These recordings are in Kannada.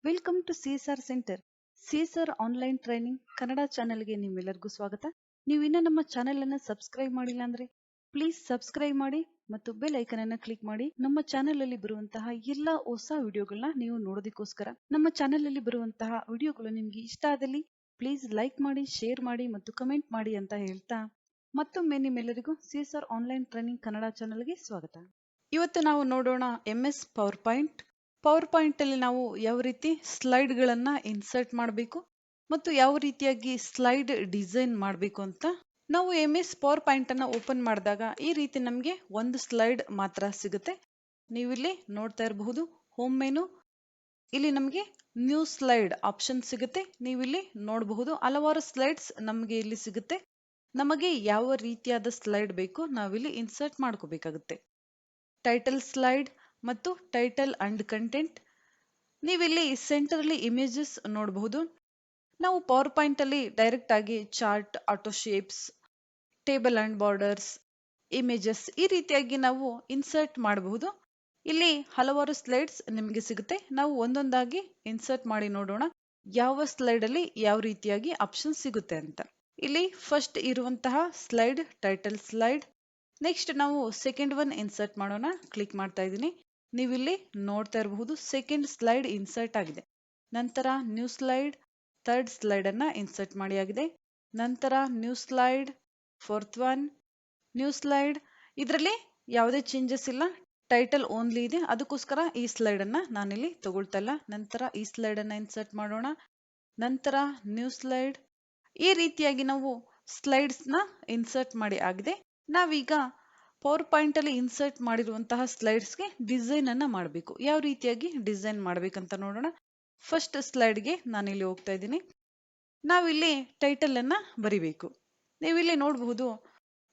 Welcome to CSR centre. CSR online training Kannada ಚಾನೆಲ್ಗೆ ನಿಮ್ಮೆಲ್ಲರಿಗೂ ಸ್ವಾಗತ. ನೀವು ಇನ್ನೂ ನಮ್ಮ ಚಾನೆಲ್ ಅನ್ನು ಸಬ್ಸ್ಕ್ರೈಬ್ ಮಾಡಿಲ್ಲ ಅಂದ್ರೆ ಪ್ಲೀಸ್ ಸಬ್ಸ್ಕ್ರೈಬ್ ಮಾಡಿ ಮತ್ತು ಬೆಲ್ ಐಕನ್ ಅನ್ನು ಕ್ಲಿಕ್ ಮಾಡಿ. ನಮ್ಮ ಚಾನೆಲ್ ಅಲ್ಲಿ ಬರುವಂತಹ ಎಲ್ಲಾ ಹೊಸ ವಿಡಿಯೋಗಳನ್ನ ನೀವು ನೋಡೋದಕ್ಕೋಸ್ಕರ. ನಮ್ಮ ಚಾನೆಲ್ ಅಲ್ಲಿ ಬರುವಂತಹ ವಿಡಿಯೋಗಳು ನಿಮ್ಗೆ ಇಷ್ಟ ಆದಲ್ಲಿ ಪ್ಲೀಸ್ ಲೈಕ್ ಮಾಡಿ, ಶೇರ್ ಮಾಡಿ ಮತ್ತು ಕಮೆಂಟ್ ಮಾಡಿ ಅಂತ ಹೇಳ್ತಾ ಮತ್ತೊಮ್ಮೆ ನಿಮ್ಮೆಲ್ಲರಿಗೂ ಸಿಎಸ್ಆರ್ ಆನ್ಲೈನ್ ಟ್ರೈನಿಂಗ್ ಕನ್ನಡ ಚಾನೆಲ್ಗೆ ಸ್ವಾಗತ. ಇವತ್ತು ನಾವು ನೋಡೋಣ MS ಪವರ್ ಪಾಯಿಂಟ್ ಅಲ್ಲಿ ನಾವು ಯಾವ ರೀತಿ ಸ್ಲೈಡ್ ಗಳನ್ನ ಇನ್ಸರ್ಟ್ ಮಾಡಬೇಕು ಮತ್ತು ಯಾವ ರೀತಿಯಾಗಿ ಸ್ಲೈಡ್ ಡಿಸೈನ್ ಮಾಡಬೇಕು ಅಂತ. ನಾವು MS ಪವರ್ ಪಾಯಿಂಟ್ ಅನ್ನ ಓಪನ್ ಮಾಡಿದಾಗ ಈ ರೀತಿ ನಮಗೆ ಒಂದು ಸ್ಲೈಡ್ ಮಾತ್ರ ಸಿಗುತ್ತೆ. ನೀವು ಇಲ್ಲಿ ನೋಡ್ತಾ ಇರಬಹುದು ಹೋಮ್ ಮೆನು. ಇಲ್ಲಿ ನಮಗೆ ನ್ಯೂ ಸ್ಲೈಡ್ ಆಪ್ಷನ್ ಸಿಗುತ್ತೆ. ನೀವು ಇಲ್ಲಿ ನೋಡಬಹುದು ಹಲವಾರು ಸ್ಲೈಡ್ಸ್ ನಮಗೆ ಇಲ್ಲಿ ಸಿಗುತ್ತೆ. ನಮಗೆ ಯಾವ ರೀತಿಯಾದ ಸ್ಲೈಡ್ ಬೇಕು ನಾವಿಲ್ಲಿ ಇನ್ಸರ್ಟ್ ಮಾಡ್ಕೋಬೇಕಾಗುತ್ತೆ. ಟೈಟಲ್ ಸ್ಲೈಡ್ ಮತ್ತು ಟೈಟಲ್ ಅಂಡ್ ಕಂಟೆಂಟ್. ನೀವಿಲ್ಲಿ ಸೆಂಟರ್ ಅಲ್ಲಿ ಇಮೇಜಸ್ ನೋಡಬಹುದು. ನಾವು ಪವರ್ ಪಾಯಿಂಟ್ ಅಲ್ಲಿ ಡೈರೆಕ್ಟ್ ಆಗಿ chart, auto shapes, table and borders, images ಈ ರೀತಿಯಾಗಿ ನಾವು ಇನ್ಸರ್ಟ್ ಮಾಡಬಹುದು. ಇಲ್ಲಿ ಹಲವಾರು ಸ್ಲೈಡ್ಸ್ ನಿಮಗೆ ಸಿಗುತ್ತೆ. ನಾವು ಒಂದೊಂದಾಗಿ ಇನ್ಸರ್ಟ್ ಮಾಡಿ ನೋಡೋಣ ಯಾವ ಸ್ಲೈಡ್ ಅಲ್ಲಿ ಯಾವ ರೀತಿಯಾಗಿ ಆಪ್ಷನ್ ಸಿಗುತ್ತೆ ಅಂತ. ಇಲ್ಲಿ ಫಸ್ಟ್ ಇರುವಂತಹ ಸ್ಲೈಡ್ ಟೈಟಲ್ ಸ್ಲೈಡ್. ನೆಕ್ಸ್ಟ್ ನಾವು ಸೆಕೆಂಡ್ ಒನ್ ಇನ್ಸರ್ಟ್ ಮಾಡೋಣ. ಕ್ಲಿಕ್ ಮಾಡ್ತಾ ಇದ್ದೀನಿ. ನೀವು ಇಲ್ಲಿ ನೋಡ್ತಾ ಇರಬಹುದು ಸೆಕೆಂಡ್ ಸ್ಲೈಡ್ ಇನ್ಸರ್ಟ್ ಆಗಿದೆ. ನಂತರ ನ್ಯೂ ಸ್ಲೈಡ್, ಥರ್ಡ್ ಸ್ಲೈಡ್ ಅನ್ನ ಇನ್ಸರ್ಟ್ ಮಾಡಿ ಆಗಿದೆ. ನಂತರ new slide, fourth one, new slide. ಇದರಲ್ಲಿ ಯಾವುದೇ ಚೇಂಜಸ್ ಇಲ್ಲ, ಟೈಟಲ್ ಓನ್ಲಿ ಇದೆ, ಅದಕ್ಕೋಸ್ಕರ ಈ ಸ್ಲೈಡ್ ಅನ್ನ ನಾನಿಲ್ಲಿ ತಗೊಳ್ತಾ ಇಲ್ಲ. ನಂತರ ಈ ಸ್ಲೈಡ್ ಅನ್ನ ಇನ್ಸರ್ಟ್ ಮಾಡೋಣ. ನಂತರ ನ್ಯೂ ಸ್ಲೈಡ್. ಈ ರೀತಿಯಾಗಿ ನಾವು ಸ್ಲೈಡ್ಸ್ ನ ಇನ್ಸರ್ಟ್ ಮಾಡಿ ಆಗಿದೆ. ನಾವೀಗ ಪವರ್ ಪಾಯಿಂಟ್ ಅಲ್ಲಿ ಇನ್ಸರ್ಟ್ ಮಾಡಿರುವಂತಹ ಸ್ಲೈಡ್ಸ್ಗೆ ಡಿಸೈನ್ ಅನ್ನ ಮಾಡಬೇಕು. ಯಾವ ರೀತಿಯಾಗಿ ಡಿಸೈನ್ ಮಾಡ್ಬೇಕಂತ ನೋಡೋಣ. ಫಸ್ಟ್ ಸ್ಲೈಡ್ಗೆ ನಾನಿಲ್ಲಿ ಹೋಗ್ತಾ ಇದ್ದೀನಿ. ನಾವಿಲ್ಲಿ ಟೈಟಲ್ ಅನ್ನ ಬರಿಬೇಕು. ನೀವಿಲ್ಲಿ ನೋಡಬಹುದು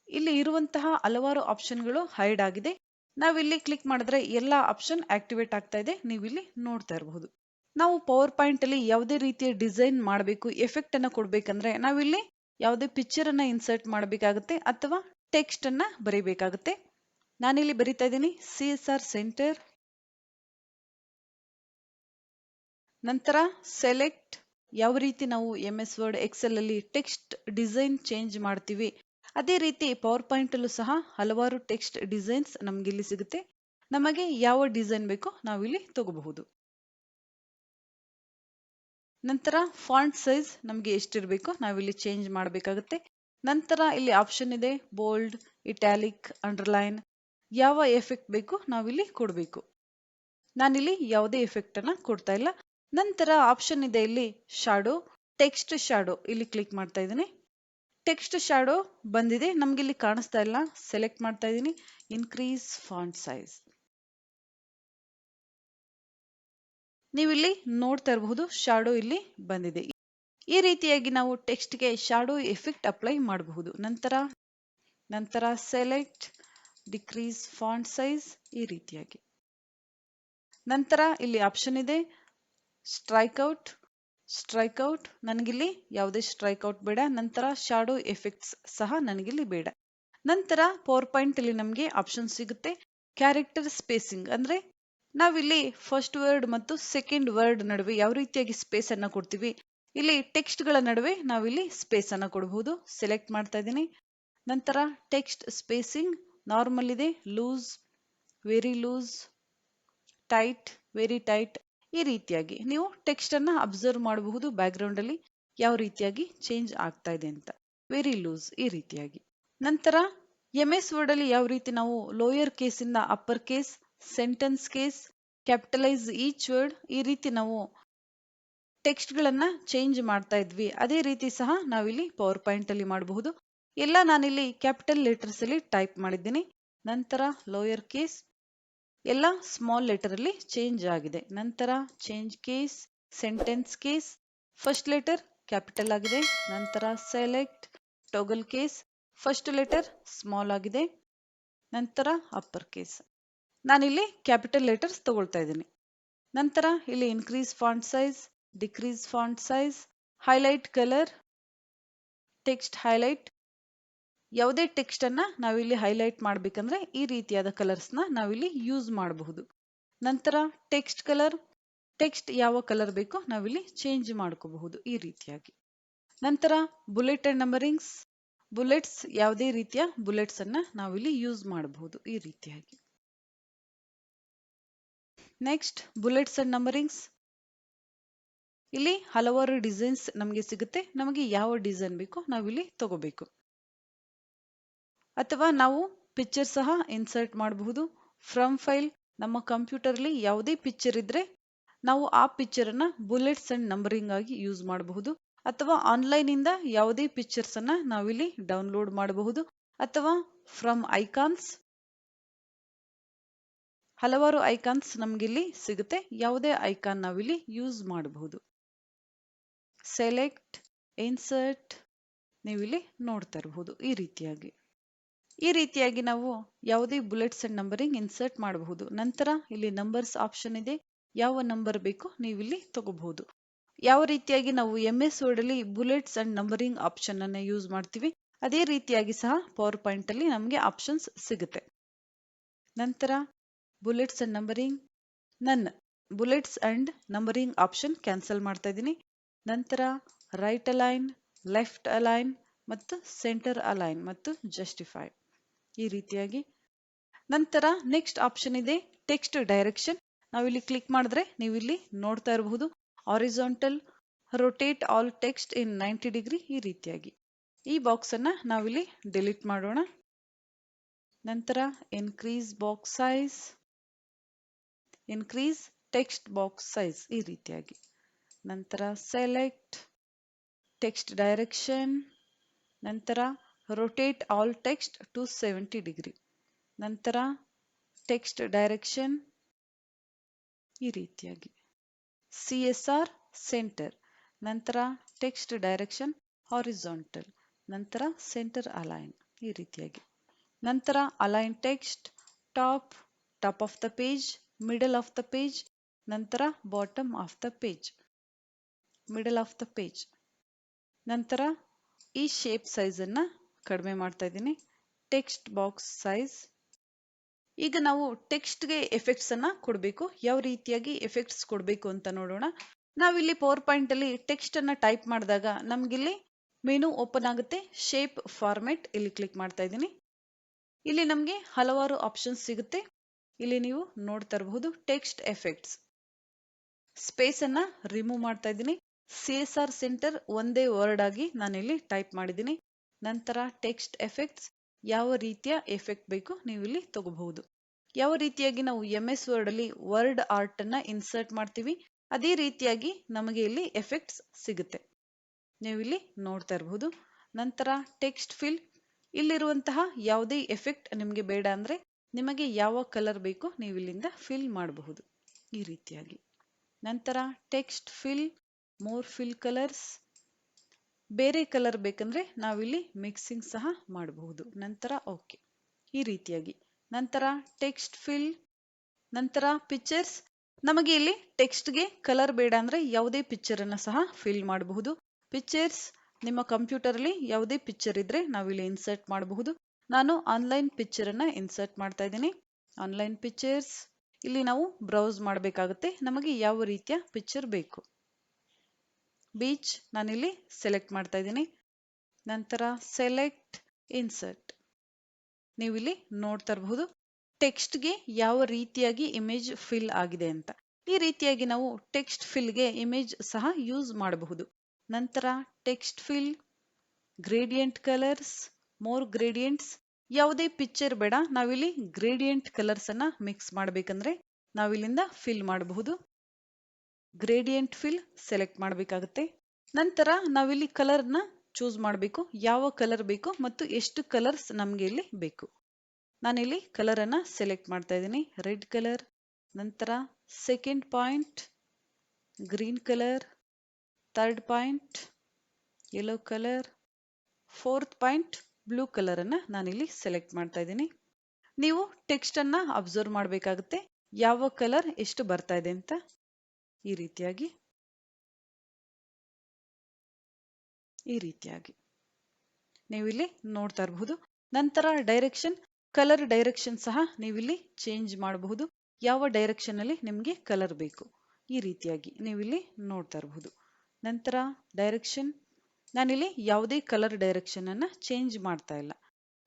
ಇಲ್ಲಿ ಇರುವಂತಹ ಹಲವಾರು ಆಪ್ಷನ್ಗಳು ಹೈಡ್ ಆಗಿದೆ. ನಾವಿಲ್ಲಿ ಕ್ಲಿಕ್ ಮಾಡಿದ್ರೆ ಎಲ್ಲಾ ಆಪ್ಷನ್ ಆಕ್ಟಿವೇಟ್ ಆಗ್ತಾ ಇದೆ. ನೀವಿಲ್ಲಿ ನೋಡ್ತಾ ಇರಬಹುದು. ನಾವು ಪವರ್ ಪಾಯಿಂಟ್ ಅಲ್ಲಿ ಯಾವುದೇ ರೀತಿಯ ಡಿಸೈನ್ ಮಾಡಬೇಕು, ಎಫೆಕ್ಟ್ ಅನ್ನ ಕೊಡ್ಬೇಕಂದ್ರೆ ನಾವಿಲ್ಲಿ ಯಾವುದೇ ಪಿಕ್ಚರ್ ಅನ್ನ ಇನ್ಸರ್ಟ್ ಮಾಡಬೇಕಾಗುತ್ತೆ ಅಥವಾ ಟೆಕ್ಸ್ಟ್ ಅನ್ನ ಬರೀಬೇಕಾಗುತ್ತೆ. ನಾನಿಲ್ಲಿ ಬರಿತಾ ಇದ್ದೀನಿ CSR ಸೆಂಟರ್. ನಂತರ ಸೆಲೆಕ್ಟ್. ಯಾವ ರೀತಿ ನಾವು MS ವರ್ಡ್, ಎಕ್ಸೆಲ್ ಅಲ್ಲಿ ಟೆಕ್ಸ್ಟ್ ಡಿಸೈನ್ ಚೇಂಜ್ ಮಾಡ್ತೀವಿ ಅದೇ ರೀತಿ ಪವರ್ ಪಾಯಿಂಟ್ ಅಲ್ಲೂ ಸಹ ಹಲವಾರು ಟೆಕ್ಸ್ಟ್ ಡಿಸೈನ್ಸ್ ನಮ್ಗೆ ಇಲ್ಲಿ ಸಿಗುತ್ತೆ. ನಮಗೆ ಯಾವ ಡಿಸೈನ್ ಬೇಕೋ ನಾವಿಲ್ಲಿ ತಗೋಬಹುದು. ನಂತರ ಫಾಂಟ್ ಸೈಜ್ ನಮಗೆ ಎಷ್ಟಿರಬೇಕು ನಾವಿಲ್ಲಿ ಚೇಂಜ್ ಮಾಡಬೇಕಾಗುತ್ತೆ. ನಂತರ ಇಲ್ಲಿ ಆಪ್ಷನ್ ಇದೆ ಬೋಲ್ಡ್, ಇಟ್ಯಾಲಿಕ್, ಅಂಡರ್ಲೈನ್. ಯಾವ ಎಫೆಕ್ಟ್ ಬೇಕು ನಾವಿಲ್ಲಿ ಕೊಡಬೇಕು. ನಾನಿಲ್ಲಿ ಯಾವುದೇ ಎಫೆಕ್ಟ್ ಅನ್ನ ಕೊಡ್ತಾ ಇಲ್ಲ. ನಂತರ ಆಪ್ಷನ್ ಇದೆ ಇಲ್ಲಿ ಶಾಡೋ, ಟೆಕ್ಸ್ಟ್ ಶಾಡೋ. ಇಲ್ಲಿ ಕ್ಲಿಕ್ ಮಾಡ್ತಾ ಇದ್ದೀನಿ. ಟೆಕ್ಸ್ಟ್ ಶಾಡೋ ಬಂದಿದೆ, ನಮ್ಗೆ ಇಲ್ಲಿ ಕಾಣಿಸ್ತಾ ಇಲ್ಲ. ಸೆಲೆಕ್ಟ್ ಮಾಡ್ತಾ ಇದ್ದೀನಿ, ಇನ್ಕ್ರೀಸ್ ಫಾಂಟ್ ಸೈಜ್. ನೀವಿಲ್ಲಿ ನೋಡ್ತಾ ಇರಬಹುದು ಶಾಡೋ ಇಲ್ಲಿ ಬಂದಿದೆ. ಈ ರೀತಿಯಾಗಿ ನಾವು ಟೆಕ್ಸ್ಟ್ಗೆ ಶಾಡೋ ಎಫೆಕ್ಟ್ ಅಪ್ಲೈ ಮಾಡಬಹುದು. ನಂತರ ಸೆಲೆಕ್ಟ್, ಡಿಕ್ರೀಸ್ ಫಾಂಟ್ ಸೈಜ್ ಈ ರೀತಿಯಾಗಿ. ನಂತರ ಇಲ್ಲಿ ಆಪ್ಷನ್ ಇದೆ ಸ್ಟ್ರೈಕ್ಔಟ್. ನನಗಿಲ್ಲಿ ಯಾವುದೇ ಸ್ಟ್ರೈಕ್ಔಟ್ ಬೇಡ. ನಂತರ ಶಾಡೋ ಎಫೆಕ್ಟ್ಸ್ ಸಹ ನನಗಿಲ್ಲಿ ಬೇಡ. ನಂತರ ಪವರ್ ಪಾಯಿಂಟ್ ಅಲ್ಲಿ ನಮಗೆ ಆಪ್ಷನ್ ಸಿಗುತ್ತೆ ಕ್ಯಾರೆಕ್ಟರ್ ಸ್ಪೇಸಿಂಗ್. ಅಂದ್ರೆ ನಾವಿಲ್ಲಿ ಫಸ್ಟ್ ವರ್ಡ್ ಮತ್ತು ಸೆಕೆಂಡ್ ವರ್ಡ್ ನಡುವೆ ಯಾವ ರೀತಿಯಾಗಿ ಸ್ಪೇಸ್ ಅನ್ನ ಕೊಡ್ತೀವಿ, ಇಲ್ಲಿ ಟೆಕ್ಸ್ಟ್ ಗಳ ನಡುವೆ ನಾವಿಲ್ಲಿ ಸ್ಪೇಸ್ ಅನ್ನ ಕೊಡಬಹುದು. ಸೆಲೆಕ್ಟ್ ಮಾಡ್ತಾ ಇದ್ದೀನಿ. ನಂತರ ಟೆಕ್ಸ್ಟ್ ಸ್ಪೇಸಿಂಗ್ ನಾರ್ಮಲ್ ಇದೆ, loose, very loose, tight, very tight. ಈ ರೀತಿಯಾಗಿ ನೀವು ಟೆಕ್ಸ್ಟ್ ಅನ್ನ ಅಬ್ಸರ್ವ್ ಮಾಡಬಹುದು ಬ್ಯಾಕ್ ಗ್ರೌಂಡ್ ಅಲ್ಲಿ ಯಾವ ರೀತಿಯಾಗಿ ಚೇಂಜ್ ಆಗ್ತಾ ಇದೆ ಅಂತ. ವೆರಿ ಲೂಸ್ ಈ ರೀತಿಯಾಗಿ. ನಂತರ MS ವರ್ಡ್ ಅಲ್ಲಿ ಯಾವ ರೀತಿ ನಾವು ಲೋಯರ್ ಕೇಸ್ ಇಂದ upper case, sentence case, capitalise each word ಈ ರೀತಿ ನಾವು ಟೆಕ್ಸ್ಟ್ ಗಳನ್ನ ಚೇಂಜ್ ಮಾಡ್ತಾ ಇದ್ವಿ, ಅದೇ ರೀತಿ ಸಹ ನಾವಿಲ್ಲಿ ಪವರ್ ಪಾಯಿಂಟ್ ಅಲ್ಲಿ ಮಾಡಬಹುದು. ಎಲ್ಲ ನಾನಿಲ್ಲಿ ಕ್ಯಾಪಿಟಲ್ ಲೆಟರ್ಸ್ ಅಲ್ಲಿ ಟೈಪ್ ಮಾಡಿದ್ದೀನಿ. ನಂತರ ಲೋಯರ್ ಕೇಸ್ ಎಲ್ಲ ಸ್ಮಾಲ್ ಲೆಟರ್ ಅಲ್ಲಿ ಚೇಂಜ್ ಆಗಿದೆ. ನಂತರ change case, sentence case, first letter capital ಆಗಿದೆ. ನಂತರ select, toggle case, first letter small ಆಗಿದೆ. ನಂತರ ಅಪ್ಪರ್ ಕೇಸ್. ನಾನಿಲ್ಲಿ ಕ್ಯಾಪಿಟಲ್ ಲೆಟರ್ಸ್ ತಗೊಳ್ತಾ ಇದ್ದೀನಿ. ನಂತರ ಇಲ್ಲಿ increase font size, decrease font size, highlight colour, text highlight. ಯಾವುದೇ ಟೆಕ್ಸ್ಟ್ ಅನ್ನ ನಾವಿಲ್ಲಿ ಹೈಲೈಟ್ ಮಾಡ್ಬೇಕಂದ್ರೆ ಈ ರೀತಿಯಾದ ಕಲರ್ಸ್ ನ ನಾವಿಲ್ಲಿ ಯೂಸ್ ಮಾಡಬಹುದು. ನಂತರ ಟೆಕ್ಸ್ಟ್ ಕಲರ್, ಟೆಕ್ಸ್ಟ್ ಯಾವ ಕಲರ್ ಬೇಕೋ ನಾವಿಲ್ಲಿ ಚೇಂಜ್ ಮಾಡ್ಕೋಬಹುದು ಈ ರೀತಿಯಾಗಿ. ನಂತರ ಬುಲೆಟ್ ಅಂಡ್ ನಂಬರಿಂಗ್ಸ್, ಬುಲೆಟ್ಸ್ ಯಾವುದೇ ರೀತಿಯ ಬುಲೆಟ್ಸ್ ಅನ್ನ ನಾವಿಲ್ಲಿ ಯೂಸ್ ಮಾಡಬಹುದು ಈ ರೀತಿಯಾಗಿ. ನೆಕ್ಸ್ಟ್ ಬುಲೆಟ್ಸ್ ಅಂಡ್ ನಂಬರಿಂಗ್ಸ್, ಇಲ್ಲಿ ಹಲವಾರು ಡಿಸೈನ್ಸ್ ನಮಗೆ ಸಿಗುತ್ತೆ. ನಮಗೆ ಯಾವ ಡಿಸೈನ್ ಬೇಕೋ ನಾವಿಲ್ಲಿ ತಗೋಬೇಕು. ಅಥವಾ ನಾವು ಪಿಕ್ಚರ್ ಸಹ ಇನ್ಸರ್ಟ್ ಮಾಡಬಹುದು. ಫ್ರಮ್ ಫೈಲ್, ನಮ್ಮ ಕಂಪ್ಯೂಟರ್ ಅಲ್ಲಿ ಯಾವುದೇ ಪಿಕ್ಚರ್ ಇದ್ರೆ ನಾವು ಆ ಪಿಕ್ಚರ್ ಅನ್ನ ಬುಲೆಟ್ಸ್ ಅಂಡ್ ನಂಬರಿಂಗ್ ಆಗಿ ಯೂಸ್ ಮಾಡಬಹುದು. ಅಥವಾ ಆನ್ಲೈನ್ ಇಂದ ಯಾವುದೇ ಪಿಕ್ಚರ್ಸ್ ಅನ್ನ ನಾವಿಲ್ಲಿ ಡೌನ್ಲೋಡ್ ಮಾಡಬಹುದು. ಅಥವಾ ಫ್ರಮ್ ಐಕಾನ್ಸ್, ಹಲವಾರು ಐಕಾನ್ಸ್ ನಮ್ಗಿಲ್ಲಿ ಸಿಗುತ್ತೆ. ಯಾವುದೇ ಐಕಾನ್ ನಾವಿಲ್ಲಿ ಯೂಸ್ ಮಾಡಬಹುದು. ಸೆಲೆಕ್ಟ್, ಇನ್ಸರ್ಟ್, ನೀವಿಲ್ಲಿ ನೋಡ್ತಾ ಇರಬಹುದು ಈ ರೀತಿಯಾಗಿ. ಈ ರೀತಿಯಾಗಿ ನಾವು ಯಾವುದೇ ಬುಲೆಟ್ಸ್ ಅಂಡ್ ನಂಬರಿಂಗ್ ಇನ್ಸರ್ಟ್ ಮಾಡಬಹುದು. ನಂತರ ಇಲ್ಲಿ ನಂಬರ್ಸ್ ಆಪ್ಷನ್ ಇದೆ. ಯಾವ ನಂಬರ್ ಬೇಕೋ ನೀವಿಲ್ಲಿ ತಗೋಬಹುದು. ಯಾವ ರೀತಿಯಾಗಿ ನಾವು MS ವರ್ಡ್ ಅಲ್ಲಿ ಬುಲೆಟ್ಸ್ ಅಂಡ್ ನಂಬರಿಂಗ್ ಆಪ್ಷನ್ ಅನ್ನ ಯೂಸ್ ಮಾಡ್ತೀವಿ, ಅದೇ ರೀತಿಯಾಗಿ ಸಹ ಪವರ್ ಪಾಯಿಂಟ್ ಅಲ್ಲಿ ನಮಗೆ ಆಪ್ಷನ್ಸ್ ಸಿಗುತ್ತೆ. ನಂತರ ಬುಲೆಟ್ಸ್ ಅಂಡ್ ನಂಬರಿಂಗ್, ನನ್ನ bullets and numbering option cancel ಮಾಡ್ತಾ ಇದ್ದೀನಿ. ನಂತರ ರೈಟ್ ಅಲೈನ್, ಲೆಫ್ಟ್ ಅಲೈನ್ ಮತ್ತು ಸೆಂಟರ್ ಅಲೈನ್ ಮತ್ತು ಜಸ್ಟಿಫೈ ಈ ರೀತಿಯಾಗಿ. ನಂತರ ನೆಕ್ಸ್ಟ್ ಆಪ್ಷನ್ ಇದೆ ಟೆಕ್ಸ್ಟ್ ಡೈರೆಕ್ಷನ್. ನಾವಿಲ್ಲಿ ಕ್ಲಿಕ್ ಮಾಡಿದ್ರೆ ನೀವು ಇಲ್ಲಿ ನೋಡ್ತಾ ಇರಬಹುದು ಹಾರಿಜಾಂಟಲ್, ರೊಟೇಟ್ ಆಲ್ ಟೆಕ್ಸ್ಟ್ ಇನ್ 90 ಡಿಗ್ರಿ ಈ ರೀತಿಯಾಗಿ. ಈ ಬಾಕ್ಸ್ ಅನ್ನ ನಾವಿಲ್ಲಿ ಡಿಲೀಟ್ ಮಾಡೋಣ. ನಂತರ increase box size, increase text box size ಈ ರೀತಿಯಾಗಿ. ನಂತರ ಸೆಲೆಕ್ಟ್ ಟೆಕ್ಸ್ಟ್ ಡೈರೆಕ್ಷನ್, ನಂತರ rotate all text to 70 degree, ನಂತರ ಟೆಕ್ಸ್ಟ್ ಡೈರೆಕ್ಷನ್ ಈ ರೀತಿಯಾಗಿ. CSR ಸೆಂಟರ್, ನಂತರ ಟೆಕ್ಸ್ಟ್ ಡೈರೆಕ್ಷನ್ ಹಾರಿಜಾಂಟಲ್, ನಂತರ ಸೆಂಟರ್ ಅಲೈನ್ ಈ ರೀತಿಯಾಗಿ. ನಂತರ align text top, top of the page, middle of the page, ನಂತರ bottom of the page, middle of the page. ನಂತರ ಈ ಶೇಪ್ ಸೈಜ್ ಅನ್ನ ಕಡಿಮೆ ಮಾಡ್ತಾ ಇದ್ದೀನಿ. Text box size. ಈಗ ನಾವು ಟೆಕ್ಸ್ಟ್ ಗೆ ಎಫೆಕ್ಟ್ಸ್ ಅನ್ನ ಕೊಡಬೇಕು. ಯಾವ ರೀತಿಯಾಗಿ ಎಫೆಕ್ಟ್ಸ್ ಕೊಡಬೇಕು ಅಂತ ನೋಡೋಣ. ನಾವಿಲ್ಲಿ ಪವರ್ ಪಾಯಿಂಟ್ ಅಲ್ಲಿ ಟೆಕ್ಸ್ಟ್ ಅನ್ನ ಟೈಪ್ ಮಾಡಿದಾಗ ನಮ್ಗಿಲ್ಲಿ ಮೆನು ಓಪನ್ ಆಗುತ್ತೆ. ಶೇಪ್ ಫಾರ್ಮೆಟ್ ಇಲ್ಲಿ ಕ್ಲಿಕ್ ಮಾಡ್ತಾ ಇದ್ದೀನಿ. ಇಲ್ಲಿ ನಮ್ಗೆ ಹಲವಾರು ಆಪ್ಷನ್ಸ್ ಸಿಗುತ್ತೆ. ಇಲ್ಲಿ ನೀವು ನೋಡ್ತಾ ಇರಬಹುದು ಟೆಕ್ಸ್ಟ್ ಎಫೆಕ್ಟ್ಸ್. ಸ್ಪೇಸ್ ಅನ್ನ ರಿಮೂವ್ ಮಾಡ್ತಾ ಇದ್ದೀನಿ. CSR ಸೆಂಟರ್ ಒಂದೇ ವರ್ಡ್ ಆಗಿ ನಾನಿಲ್ಲಿ ಟೈಪ್ ಮಾಡಿದ್ದೀನಿ. ನಂತರ ಟೆಕ್ಸ್ಟ್ ಎಫೆಕ್ಟ್ಸ್, ಯಾವ ರೀತಿಯ ಎಫೆಕ್ಟ್ ಬೇಕು ನೀವು ಇಲ್ಲಿ ತಗೋಬಹುದು. ಯಾವ ರೀತಿಯಾಗಿ ನಾವು MS ವರ್ಡ್ ಅಲ್ಲಿ ವರ್ಡ್ ಆರ್ಟ್ ಅನ್ನ ಇನ್ಸರ್ಟ್ ಮಾಡ್ತೀವಿ, ಅದೇ ರೀತಿಯಾಗಿ ನಮಗೆ ಇಲ್ಲಿ ಎಫೆಕ್ಟ್ಸ್ ಸಿಗುತ್ತೆ. ನೀವು ಇಲ್ಲಿ ನೋಡ್ತಾ ಇರಬಹುದು. ನಂತರ ಟೆಕ್ಸ್ಟ್ ಫಿಲ್, ಇಲ್ಲಿರುವಂತಹ ಯಾವುದೇ ಎಫೆಕ್ಟ್ ನಿಮಗೆ ಬೇಡ ಅಂದ್ರೆ ನಿಮಗೆ ಯಾವ ಕಲರ್ ಬೇಕೋ ನೀವು ಇಲ್ಲಿಂದ ಫಿಲ್ ಮಾಡಬಹುದು ಈ ರೀತಿಯಾಗಿ. ನಂತರ text fill, more fill colours, ಬೇರೆ ಕಲರ್ ಬೇಕಂದ್ರೆ ನಾವಿಲ್ಲಿ ಮಿಕ್ಸಿಂಗ್ ಸಹ ಮಾಡಬಹುದು. ನಂತರ ಓಕೆ ಈ ರೀತಿಯಾಗಿ. ನಂತರ ಟೆಕ್ಸ್ಟ್ ಫಿಲ್, ನಂತರ ಪಿಕ್ಚರ್ಸ್. ನಮಗೆ ಇಲ್ಲಿ ಟೆಕ್ಸ್ಟ್ ಗೆ ಕಲರ್ ಬೇಡ ಅಂದ್ರೆ ಯಾವುದೇ ಪಿಕ್ಚರ್ ಅನ್ನ ಸಹ ಫಿಲ್ ಮಾಡಬಹುದು. ಪಿಕ್ಚರ್ಸ್, ನಿಮ್ಮ ಕಂಪ್ಯೂಟರ್ ಅಲ್ಲಿ ಯಾವುದೇ ಪಿಕ್ಚರ್ ಇದ್ರೆ ನಾವಿಲ್ಲಿ ಇನ್ಸರ್ಟ್ ಮಾಡಬಹುದು. ನಾನು ಆನ್ಲೈನ್ ಪಿಕ್ಚರ್ ಅನ್ನ ಇನ್ಸರ್ಟ್ ಮಾಡ್ತಾ ಇದ್ದೀನಿ. ಆನ್ಲೈನ್ ಪಿಕ್ಚರ್ಸ್, ಇಲ್ಲಿ ನಾವು ಬ್ರೌಸ್ ಮಾಡಬೇಕಾಗುತ್ತೆ ನಮಗೆ ಯಾವ ರೀತಿಯ ಪಿಕ್ಚರ್ ಬೇಕು. ಬೀಚ್ ನಾನಿಲ್ಲಿ ಸೆಲೆಕ್ಟ್ ಮಾಡ್ತಾ ಇದ್ದೀನಿ. ನಂತರ ಸೆಲೆಕ್ಟ್, ಇನ್ಸರ್ಟ್. ನೀವು ಇಲ್ಲಿ ನೋಡ್ತಾ ಇರಬಹುದು ಟೆಕ್ಸ್ಟ್ ಗೆ ಯಾವ ರೀತಿಯಾಗಿ ಇಮೇಜ್ ಫಿಲ್ ಆಗಿದೆ ಅಂತ. ಈ ರೀತಿಯಾಗಿ ನಾವು ಟೆಕ್ಸ್ಟ್ ಫಿಲ್ ಗೆ ಇಮೇಜ್ ಸಹ ಯೂಸ್ ಮಾಡಬಹುದು. ನಂತರ text fill, gradient colours, more gradients. ಯಾವುದೇ ಪಿಕ್ಚರ್ ಬೇಡ, ನಾವಿಲ್ಲಿ ಗ್ರೇಡಿಯಂಟ್ ಕಲರ್ಸ್ ಅನ್ನ ಮಿಕ್ಸ್ ಮಾಡಬೇಕಂದ್ರೆ ನಾವಿಲ್ಲಿಂದ ಫಿಲ್ ಮಾಡಬಹುದು. ಗ್ರೇಡಿಯಂಟ್ ಫಿಲ್ ಸೆಲೆಕ್ಟ್ ಮಾಡಬೇಕಾಗುತ್ತೆ. ನಂತರ ನಾವಿಲ್ಲಿ ಕಲರ್ ನ ಚೂಸ್ ಮಾಡಬೇಕು, ಯಾವ ಕಲರ್ ಬೇಕು ಮತ್ತು ಎಷ್ಟು ಕಲರ್ಸ್ ನಮ್ಗೆ ಇಲ್ಲಿ ಬೇಕು. ನಾನಿಲ್ಲಿ ಕಲರ್ ಅನ್ನ ಸೆಲೆಕ್ಟ್ ಮಾಡ್ತಾ ಇದ್ದೀನಿ, ರೆಡ್ ಕಲರ್. ನಂತರ second point green colour, third point yellow colour, fourth point blue colour ಅನ್ನ ನಾನಿಲ್ಲಿ ಸೆಲೆಕ್ಟ್ ಮಾಡ್ತಾ ಇದ್ದೀನಿ. ನೀವು ಟೆಕ್ಸ್ಟ್ ಅನ್ನ ಅಬ್ಸರ್ವ್ ಮಾಡಬೇಕಾಗುತ್ತೆ ಯಾವ ಕಲರ್ ಎಷ್ಟು ಬರ್ತಾ ಇದೆ ಅಂತ. ಈ ರೀತಿಯಾಗಿ ನೀವಿಲ್ಲಿ ನೋಡ್ತಾ ಇರಬಹುದು. ನಂತರ ಡೈರೆಕ್ಷನ್, ಕಲರ್ ಡೈರೆಕ್ಷನ್ ಸಹ ನೀವಿಲ್ಲಿ ಚೇಂಜ್ ಮಾಡಬಹುದು. ಯಾವ ಡೈರೆಕ್ಷನ್ ಅಲ್ಲಿ ನಿಮ್ಗೆ ಕಲರ್ ಬೇಕು. ಈ ರೀತಿಯಾಗಿ ನೀವಿಲ್ಲಿ ನೋಡ್ತಾ ಇರಬಹುದು. ನಂತರ ಡೈರೆಕ್ಷನ್, ನಾನಿಲ್ಲಿ ಯಾವುದೇ ಕಲರ್ ಡೈರೆಕ್ಷನ್ ಅನ್ನ ಚೇಂಜ್ ಮಾಡ್ತಾ ಇಲ್ಲ.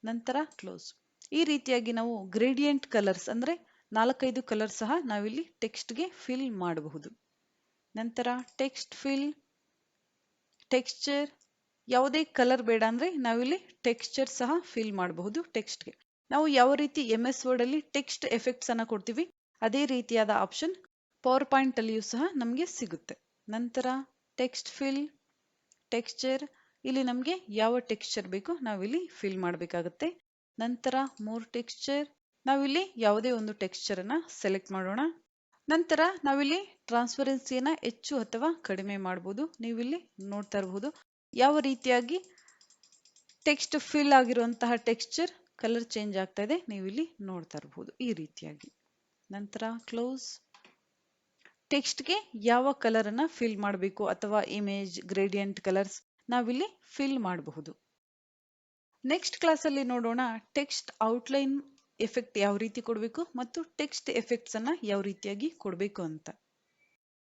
ನಂತರ ಕ್ಲೋಸ್. ಈ ರೀತಿಯಾಗಿ ನಾವು ಗ್ರೇಡಿಯಂಟ್ ಕಲರ್ಸ್ ಅಂದ್ರೆ 4-5 ಕಲರ್ ಸಹ ನಾವಿಲ್ಲಿ ಟೆಕ್ಸ್ಟ್ಗೆ ಫಿಲ್ ಮಾಡಬಹುದು. ನಂತರ ಟೆಕ್ಸ್ಟ್ ಫಿಲ್, ಟೆಕ್ಸ್ಚರ್, ಯಾವುದೇ ಕಲರ್ ಬೇಡ ಅಂದ್ರೆ ನಾವಿಲ್ಲಿ ಟೆಕ್ಸ್ಚರ್ ಸಹ ಫಿಲ್ ಮಾಡಬಹುದು ಟೆಕ್ಸ್ಟ್ಗೆ. ನಾವು ಯಾವ ರೀತಿ MS ವರ್ಡ್ ಅಲ್ಲಿ ಟೆಕ್ಸ್ಟ್ ಎಫೆಕ್ಟ್ಸ್ ಅನ್ನ ಕೊಡ್ತೀವಿ ಅದೇ ರೀತಿಯಾದ ಆಪ್ಷನ್ ಪವರ್ ಪಾಯಿಂಟ್ ಅಲ್ಲಿಯೂ ಸಹ ನಮಗೆ ಸಿಗುತ್ತೆ. ನಂತರ ಟೆಕ್ಸ್ಟ್ ಫಿಲ್, ಟೆಕ್ಸ್ಚರ್, ಇಲ್ಲಿ ನಮಗೆ ಯಾವ ಟೆಕ್ಸ್ಚರ್ ಬೇಕು ನಾವಿಲ್ಲಿ ಫಿಲ್ ಮಾಡಬೇಕಾಗುತ್ತೆ. ನಂತರ ಮೋರ್ ಟೆಕ್ಸ್ಚರ್, ನಾವಿಲ್ಲಿ ಯಾವುದೇ ಒಂದು ಟೆಕ್ಸ್ಚರ್ ಅನ್ನ ಸೆಲೆಕ್ಟ್ ಮಾಡೋಣ. ನಂತರ ನಾವಿಲ್ಲಿ ಟ್ರಾನ್ಸ್ಪರೆನ್ಸಿಯನ್ನ ಹೆಚ್ಚು ಅಥವಾ ಕಡಿಮೆ ಮಾಡಬಹುದು. ನೀವಿಲ್ಲಿ ನೋಡ್ತಾ ಇರಬಹುದು ಯಾವ ರೀತಿಯಾಗಿ ಟೆಕ್ಸ್ಟ್ ಫಿಲ್ ಆಗಿರುವಂತಹ ಟೆಕ್ಸ್ಚರ್ ಕಲರ್ ಚೇಂಜ್ ಆಗ್ತಾ ಇದೆ, ನೀವಿಲ್ಲಿ ನೋಡ್ತಾ ಇರಬಹುದು ಈ ರೀತಿಯಾಗಿ. ನಂತರ ಕ್ಲೋಸ್. ಟೆಕ್ಸ್ಟ್ಗೆ ಯಾವ ಕಲರ್ ಅನ್ನ ಫಿಲ್ ಮಾಡಬೇಕು ಅಥವಾ ಇಮೇಜ್ ಗ್ರೇಡಿಯಂಟ್ ಕಲರ್ಸ್ ನಾವಿಲ್ಲಿ ಫಿಲ್ ಮಾಡಬಹುದು. ನೆಕ್ಸ್ಟ್ ಕ್ಲಾಸ್ ಅಲ್ಲಿ ನೋಡೋಣ ಟೆಕ್ಸ್ಟ್ ಔಟ್ಲೈನ್ ಎಫೆಕ್ಟ್ ಯಾವ ರೀತಿ ಕೊಡಬೇಕು ಮತ್ತು ಟೆಕ್ಸ್ಟ್ ಎಫೆಕ್ಟ್ಸ್ ಅನ್ನ ಯಾವ ರೀತಿಯಾಗಿ ಕೊಡಬೇಕು ಅಂತ.